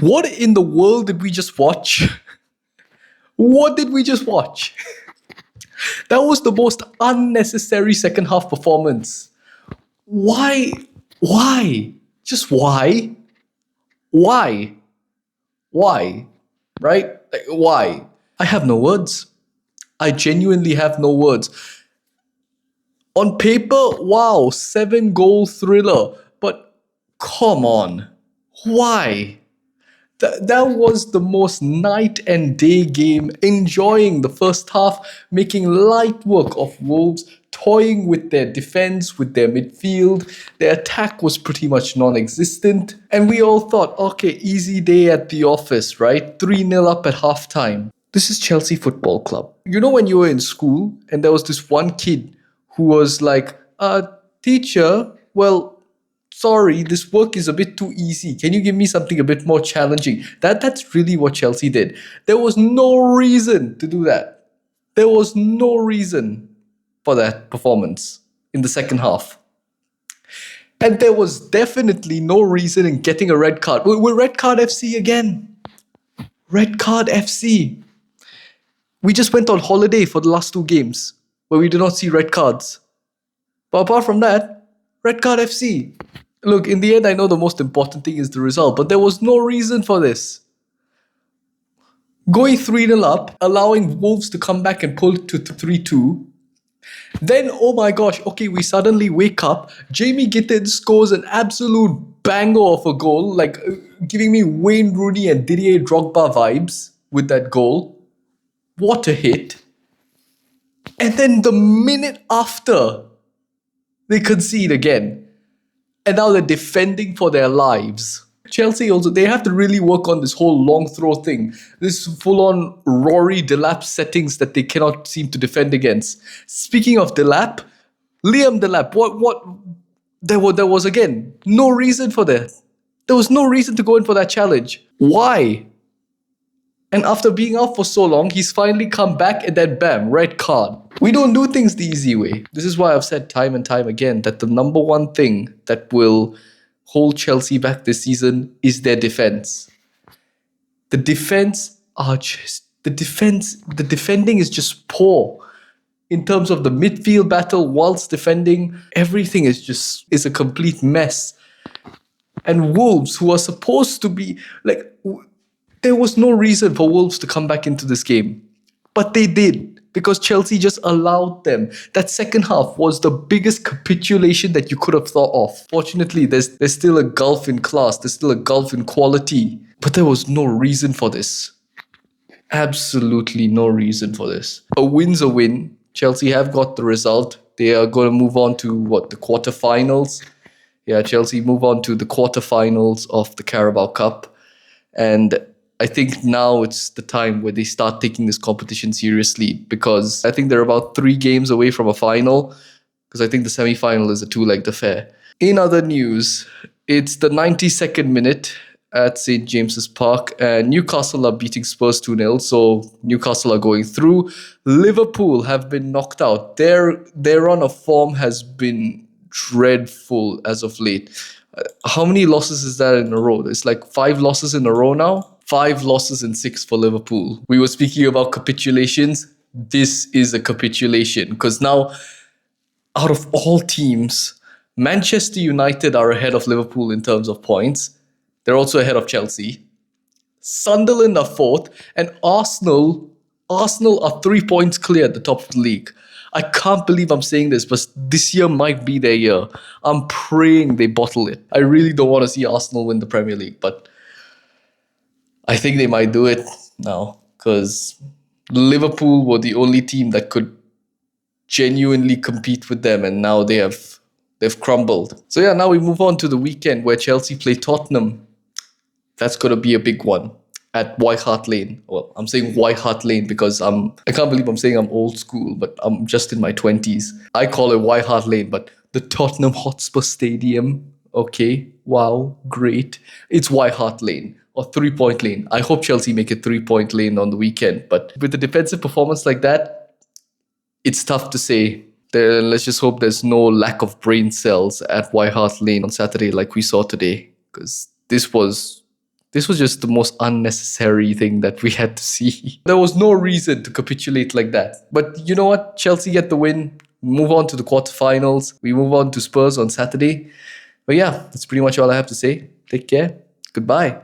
What in the world did we just watch? What did we just watch? That was the most unnecessary second half performance. Why? Why? Just why? Why? Why? Right? Like, why? I have no words. I genuinely have no words. On paper, wow, 7-goal thriller. But come on. Why? That was the most night and day game, enjoying the first half, making light work of Wolves, toying with their defense, with their midfield. Their attack was pretty much non-existent. And we all thought, okay, easy day at the office, right? 3-0 up at halftime. This is Chelsea Football Club. You know when you were in school and there was this one kid who was like, teacher, well, sorry, this work is a bit too easy. Can you give me something a bit more challenging? That's really what Chelsea did. There was no reason to do that. There was no reason for that performance in the second half. And there was definitely no reason in getting a red card. We're Red Card FC again. Red Card FC. We just went on holiday for the last 2 games where we did not see red cards. But apart from that, Red Card FC. Look, in the end, I know the most important thing is the result, but there was no reason for this. Going 3-0 up, allowing Wolves to come back and pull to 3-2. Then, oh my gosh, okay, we suddenly wake up. Jamie Gittins scores an absolute banger of a goal, like giving me Wayne Rooney and Didier Drogba vibes with that goal. What a hit. And then the minute after, they concede again. And now they're defending for their lives. Chelsea also, they have to really work on this whole long throw thing. This full-on Rory Delap settings that they cannot seem to defend against. Speaking of Delap, Liam Delap, there was again no reason for that. There was no reason to go in for that challenge. Why? And after being out for so long, he's finally come back and then bam, red card. We don't do things the easy way. This is why I've said time and time again that the number one thing that will hold Chelsea back this season is their defense. The defending is just poor. In terms of the midfield battle whilst defending, everything is a complete mess. And Wolves, who are supposed to be like, there was no reason for Wolves to come back into this game. But they did, because Chelsea just allowed them. That second half was the biggest capitulation that you could have thought of. Fortunately, there's still a gulf in class. There's still a gulf in quality. But there was no reason for this. Absolutely no reason for this. A win's a win. Chelsea have got the result. They are going to move on to, the quarterfinals? Yeah, Chelsea move on to the quarterfinals of the Carabao Cup. And I think now it's the time where they start taking this competition seriously, because I think they're about 3 games away from a final, because I think the semi-final is a 2-legged affair. In other news, it's the 92nd minute at St. James's Park, and Newcastle are beating Spurs 2-0, so Newcastle are going through. Liverpool have been knocked out. Their run of form has been dreadful as of late. How many losses is that in a row? It's like 5 losses in a row now. 5 losses in 6 for Liverpool. We were speaking about capitulations. This is a capitulation, because now, out of all teams, Manchester United are ahead of Liverpool in terms of points. They're also ahead of Chelsea. Sunderland are 4th, and Arsenal are 3 points clear at the top of the league. I can't believe I'm saying this, but this year might be their year. I'm praying they bottle it. I really don't want to see Arsenal win the Premier League, but I think they might do it now, because Liverpool were the only team that could genuinely compete with them, and now they've crumbled. So yeah, now we move on to the weekend where Chelsea play Tottenham. That's going to be a big one at White Hart Lane. Well, I'm saying White Hart Lane because I can't believe I'm saying I'm old school, but I'm just in my 20s. I call it White Hart Lane, but the Tottenham Hotspur Stadium, okay, wow, great. It's White Hart Lane. Or 3-point lane. I hope Chelsea make it 3-point lane on the weekend. But with a defensive performance like that, it's tough to say. Let's just hope there's no lack of brain cells at White Hart Lane on Saturday like we saw today. Because this was This was just the most unnecessary thing that we had to see. There was no reason to capitulate like that. But you know what? Chelsea get the win, move on to the quarterfinals. We move on to Spurs on Saturday. But yeah, that's pretty much all I have to say. Take care. Goodbye.